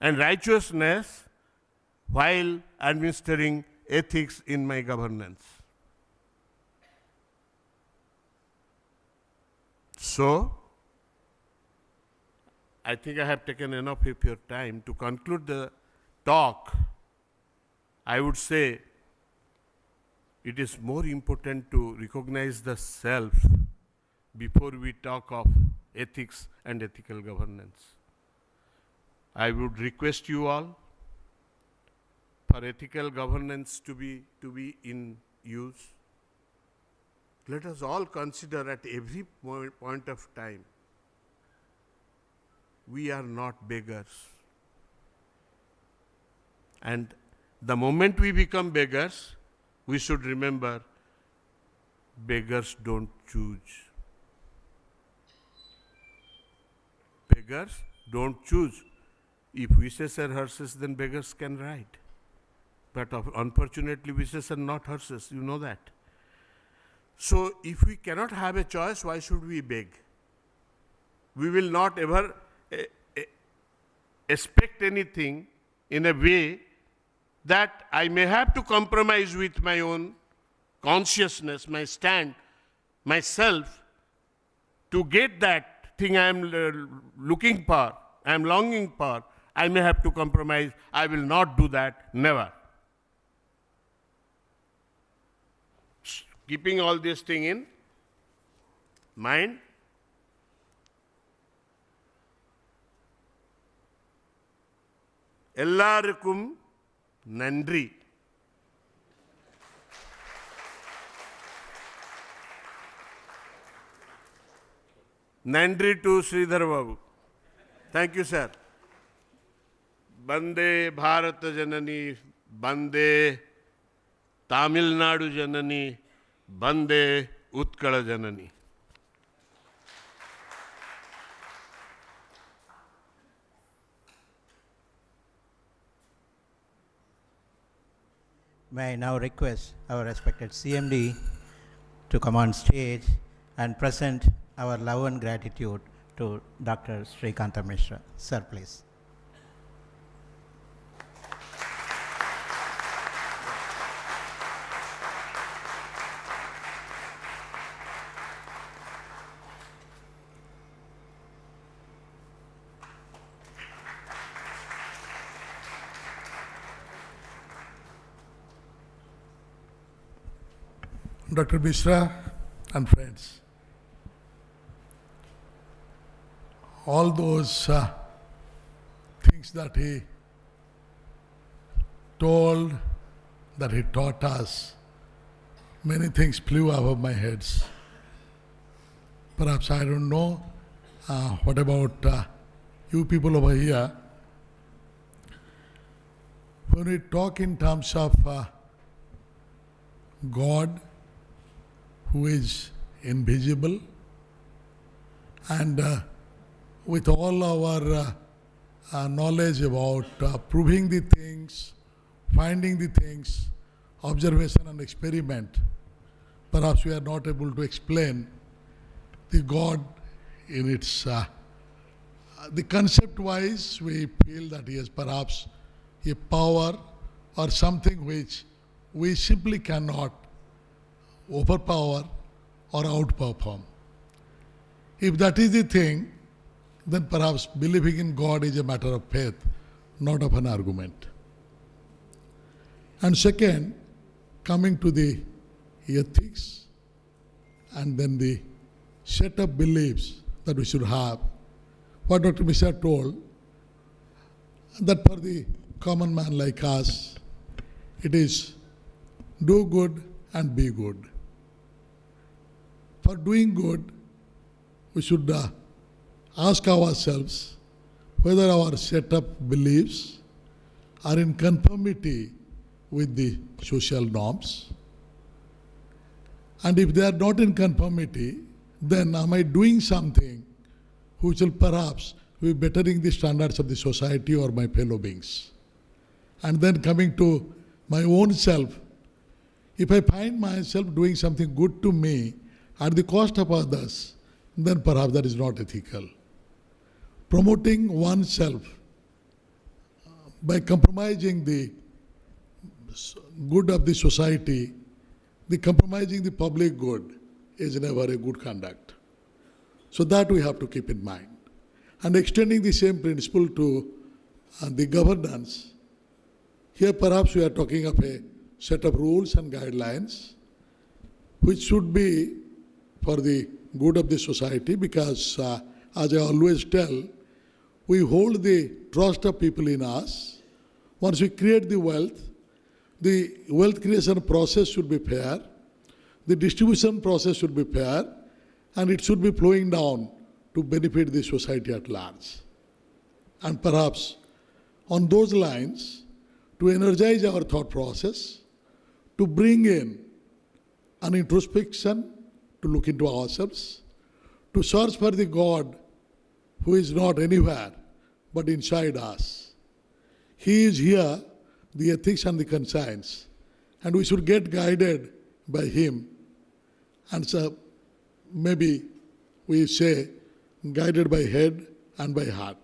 and righteousness while administering ethics in my governance. So, I think I have taken enough of your time. To conclude the talk, I would say it is more important to recognize the self before we talk of ethics and ethical governance. I would request you all for ethical governance to be in use. Let us all consider at every point of time, we are not beggars. And the moment we become beggars, we should remember, beggars don't choose. Beggars don't choose. If wishes are horses, then beggars can ride. But unfortunately, wishes are not horses, you know that. So, if we cannot have a choice, why should we beg? We will not ever expect anything in a way that I may have to compromise with my own consciousness, my stand, myself, to get that thing I am looking for, I am longing for. I may have to compromise. I will not do that, never. Keeping all this thing in mind, எல்லாருக்கும் நன்றி. Nandri to Sridhar Babu. Thank you, sir. Bande Bharat Janani, Bande Tamil Nadu Janani, Bande Utkala Janani. May I now request our respected CMD to come on stage and present our love and gratitude to Dr. Srikanta Mishra. Sir, please. Dr. Mishra and friends, all those things that he told, that he taught us, many things flew above my heads. Perhaps I don't know, what about you people over here? When we talk in terms of God, who is invisible, and with all our knowledge about proving the things, finding the things, observation and experiment, perhaps we are not able to explain the God in its, the concept-wise we feel that he has perhaps a power or something which we simply cannot overpower or outperform. If that is the thing, then perhaps believing in God is a matter of faith, not of an argument. And second, coming to the ethics and then the set of beliefs that we should have, what Dr. Mishra told, that for the common man like us, it is do good and be good. For doing good, we should ask ourselves whether our set of beliefs are in conformity with the social norms. And if they are not in conformity, then am I doing something which will perhaps be bettering the standards of the society or my fellow beings? And then coming to my own self, if I find myself doing something good to me at the cost of others, then perhaps that is not ethical. Promoting oneself by compromising the good of the society, the compromising the public good is never a good conduct. So that we have to keep in mind. And extending the same principle to the governance, here perhaps we are talking of a set of rules and guidelines which should be for the good of the society, because as I always tell, we hold the trust of people in us. Once we create the wealth creation process should be fair, the distribution process should be fair, and it should be flowing down to benefit the society at large. And perhaps on those lines, to energize our thought process, to bring in an introspection, to look into ourselves, to search for the God who is not anywhere but inside us. He is here, the ethics and the conscience, and we should get guided by Him. And so maybe we say guided by head and by heart.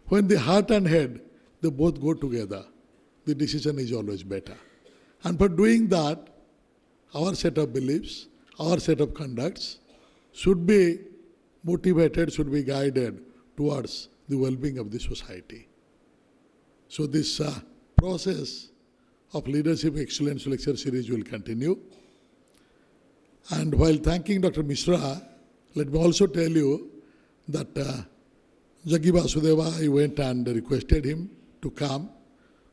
When the heart and head, they both go together, the decision is always better. And for doing that, our set of beliefs, our set of conducts should be motivated, should be guided towards the well-being of the society. So this process of Leadership Excellence Lecture Series will continue. And while thanking Dr. Mishra, let me also tell you that Jaggi Vasudeva, I went and requested him to come.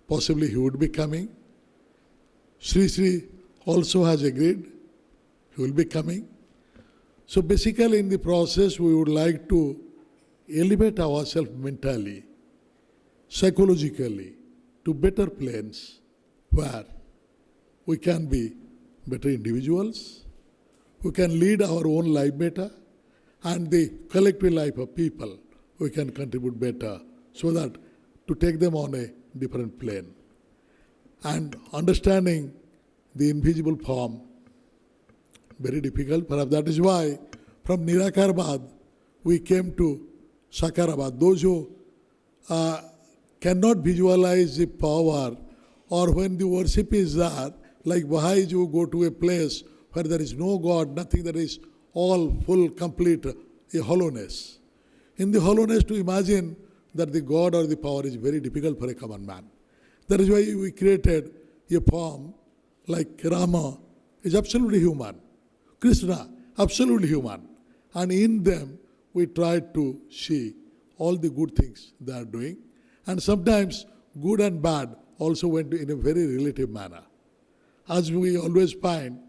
Possibly he would be coming. Sri Sri also has agreed he will be coming. So basically in the process we would like to elevate ourselves mentally, psychologically to better planes where we can be better individuals, we can lead our own life better, and the collective life of people we can contribute better, so that to take them on a different plane. And understanding the invisible form, very difficult. Perhaps that is why from Nirakarabad we came to Sakarabad. Those who cannot visualize the power, or when the worship is there, like Baha'is who go to a place where there is no God, nothing, that is all full, complete, a hollowness. In the hollowness, to imagine that the God or the power is very difficult for a common man. That is why we created a form like Rama is absolutely human, Krishna absolutely human, and in them we try to see all the good things they are doing, and sometimes good and bad also went in a very relative manner. As we always find,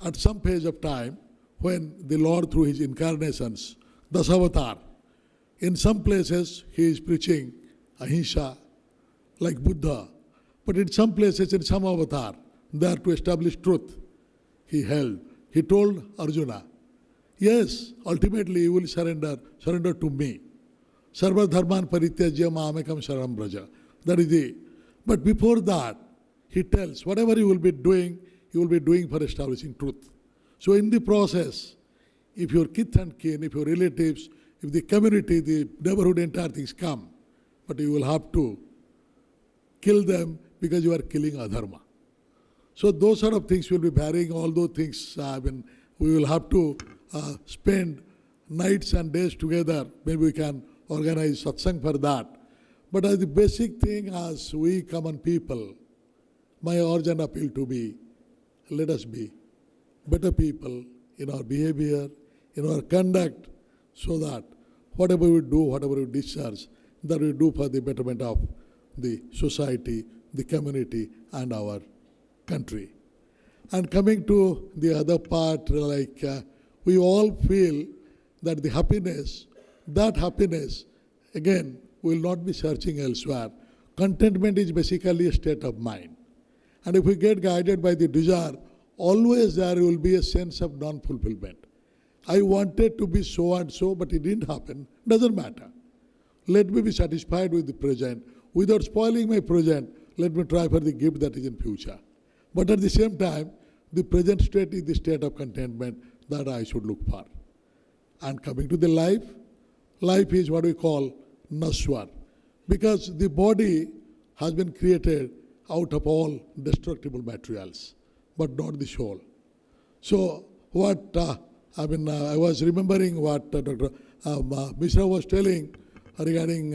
at some phase of time, when the Lord through His incarnations, Dasavatar, in some places He is preaching ahimsa, like Buddha, but in some places, in some avatar, there to establish truth, He held. He told Arjuna, yes, ultimately you will surrender to me. Sarva dharman parityajya ma'amekam sharanam braja. That is the. But before that, He tells, whatever you will be doing for establishing truth. So in the process, if your kith and kin, if your relatives, if the community, the neighborhood, entire things come, but you will have to kill them because you are killing adharma. So those sort of things will be varying. All those things, we will have to spend nights and days together. Maybe we can organize satsang for that. But as the basic thing, as we common people, my urge and appeal to be, let us be better people in our behavior, in our conduct, so that whatever we do, whatever we discharge, that we do for the betterment of the society, the community, and our country. And coming to the other part, like we all feel that the happiness, again, will not be searching elsewhere. Contentment is basically a state of mind. And if we get guided by the desire, always there will be a sense of non-fulfillment. I wanted to be so and so, but it didn't happen. Doesn't matter. Let me be satisfied with the present. Without spoiling my present, let me try for the gift that is in future. But at the same time, the present state is the state of contentment that I should look for. And coming to the life is what we call naswar. Because the body has been created out of all destructible materials, but not the soul. So what, I was remembering what Dr. Mishra was telling regarding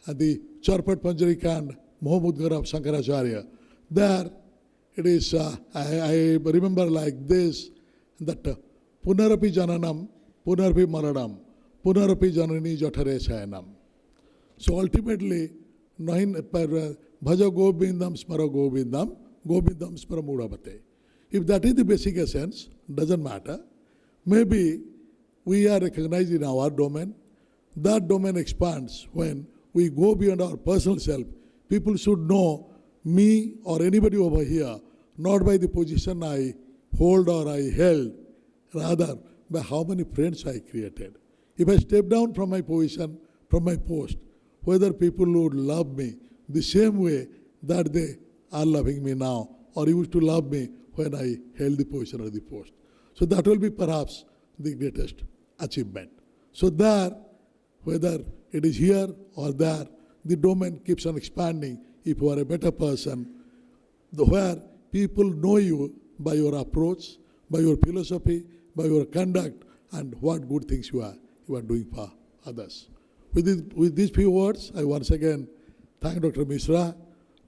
the Charpat Panjarika and Mohammadgar of Shankaracharya. There it is, I remember like this, that Punarapi Jananam, Punarapi Maranam, Punarapi Janani Jatare Sayanam. So ultimately, Bhaja Govindam Smara Govindam, Govindam Smara Mudabate. If that is the basic essence, doesn't matter. Maybe we are recognized in our domain. That domain expands when we go beyond our personal self. People should know me or anybody over here, not by the position I hold or I held, rather by how many friends I created. If I step down from my position, from my post, whether people would love me the same way that they are loving me now, or used to love me when I held the position or the post. So that will be perhaps the greatest achievement. So there, whether it is here or there, the domain keeps on expanding. If you are a better person, where people know you by your approach, by your philosophy, by your conduct, and what good things you are doing for others. With these few words, I once again thank Dr. Mishra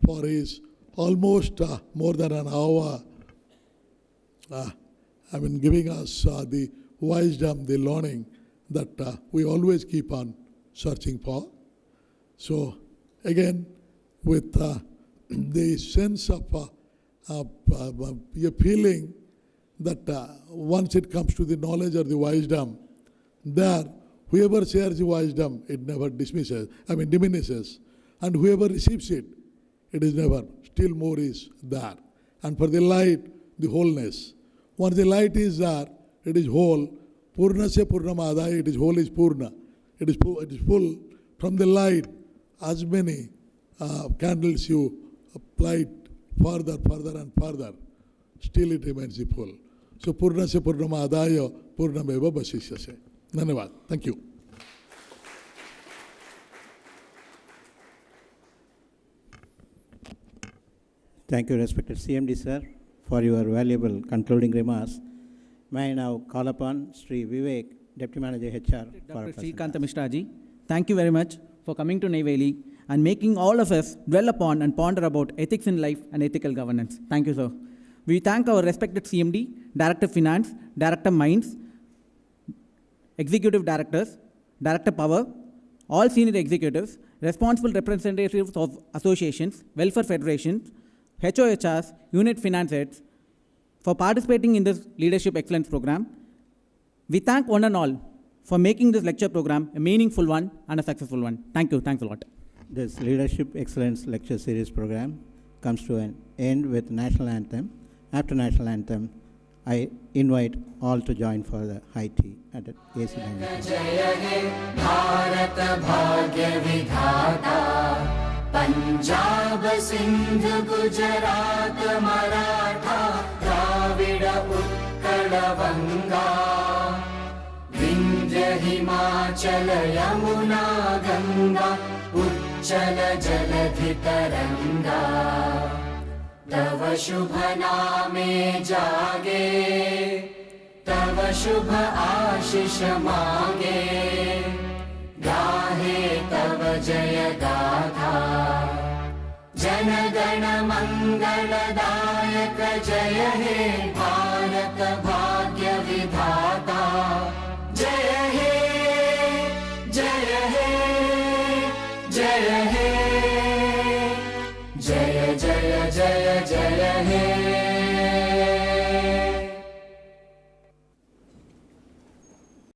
for his almost more than an hour giving us the wisdom, the learning that we always keep on searching for. So again, with the sense of a feeling that once it comes to the knowledge or the wisdom, there, whoever shares the wisdom, it never diminishes. And whoever receives it, it is never, still more is there. And for the light, the wholeness. Once the light is there, it is whole. Purnasya Purnamadaya, it is whole is Purna. It is full. From the light, as many candles you light further and further, still it remains full. So Purnasya Purnamadaya, Purnameva Vasishyase. Dhanyavad. Thank you. Thank you, respected CMD sir, for your valuable concluding remarks. May I now call upon Sri Vivek, Deputy Manager HR. Dr. Srikanta Mishra ji, thank you very much for coming to Neyveli and making all of us dwell upon and ponder about ethics in life and ethical governance. Thank you, sir. We thank our respected CMD, Director Finance, Director Mines, Executive Directors, Director Power, all senior executives, responsible representatives of associations, welfare federations, HOHRs, unit finance heads, for participating in this Leadership Excellence Program. We thank one and all for making this lecture program a meaningful one and a successful one. Thank you. Thanks a lot. This Leadership Excellence Lecture Series program comes to an end with National Anthem. After National Anthem, I invite all to join for the high tea at the AC Dining. Jaya He Bharat Bhagya Vidhata Punjab Sindh Gujarat Maratha Dravida Utkala Vanga Vindhya Himachala Yamuna Ganga Uchchala Jaladhi Taranga तव शुभ नामे जागे तव शुभ आशीष मांगे गाहे तव जय गाथा जन गण मंगलदायक जय हे भारत भाग्य विधाता जय हे जय हे जय हे जय जय जय जय हे